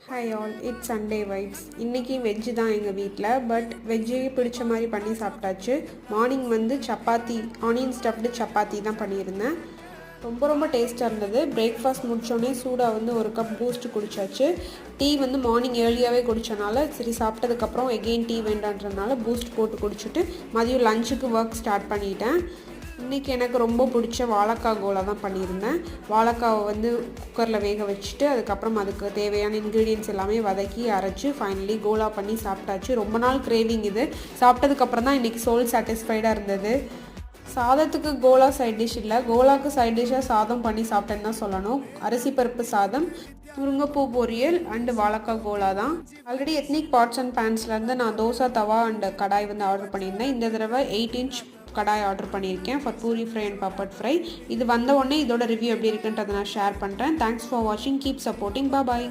Hi all, it's Sunday vibes. இன்றைக்கி veg தான் எங்கள் வீட்டில். பட் வெஜ்ஜே பிடிச்ச மாதிரி பண்ணி சாப்பிட்டாச்சு. மார்னிங் வந்து சப்பாத்தி, ஆனியன் ஸ்டஃப்டு சப்பாத்தி தான் பண்ணியிருந்தேன். ரொம்ப டேஸ்ட்டாக இருந்தது. பிரேக்ஃபாஸ்ட் முடித்தோடனே சூடாக வந்து ஒரு கப் பூஸ்ட் குடித்தாச்சு. டீ வந்து மார்னிங் ஏர்லியாகவே குடித்தனால சரி, சாப்பிட்டதுக்கப்புறம் எகெயின் டீ வேண்டான்றதுனால பூஸ்ட் போட்டு குடிச்சிட்டு மதியம் லஞ்சுக்கு ஒர்க் ஸ்டார்ட் பண்ணிட்டேன். இன்றைக்கி எனக்கு ரொம்ப பிடிச்ச வாழைக்காய் கோலா தான் பண்ணியிருந்தேன். வாழைக்காவை வந்து குக்கரில் வேக வச்சுட்டு அதுக்கப்புறம் அதுக்கு தேவையான இன்க்ரீடியன்ஸ் எல்லாமே வதக்கி அரைச்சி ஃபைனலி கோலா பண்ணி சாப்பிட்டாச்சு. ரொம்ப நாள் கிரேவிங் இது. சாப்பிட்டதுக்கப்புறம் தான் இன்றைக்கி சோல் சாட்டிஸ்ஃபைடாக இருந்தது. சாதத்துக்கு கோலா சைட் டிஷ் இல்லை, கோலாவுக்கு சைட் டிஷ்ஷாக சாதம் பண்ணி சாப்பிட்டேன்னு தான் சொல்லணும். அரிசி பருப்பு சாதம், முருங்கைப்பூ பொரியல் அண்டு வாழைக்காய் கோலா தான். ஆல்ரெடி எத்னிக் பாட்ஸ் அண்ட் பேன்ஸ்லேருந்து நான் தோசை தவா அண்டு கடாய் வந்து ஆர்டர் பண்ணியிருந்தேன். இந்த தடவை 8 inch கடாய் ஆர்டர் பண்ணியிருக்கேன் for puri fry and papad fry. இது வந்த உடனே இதோட ரிவ்யூ எப்படி இருக்குன்றதை நான் ஷேர் பண்ணுறேன். தேங்க்ஸ் ஃபார் வாட்சிங். Keep supporting. பாய்.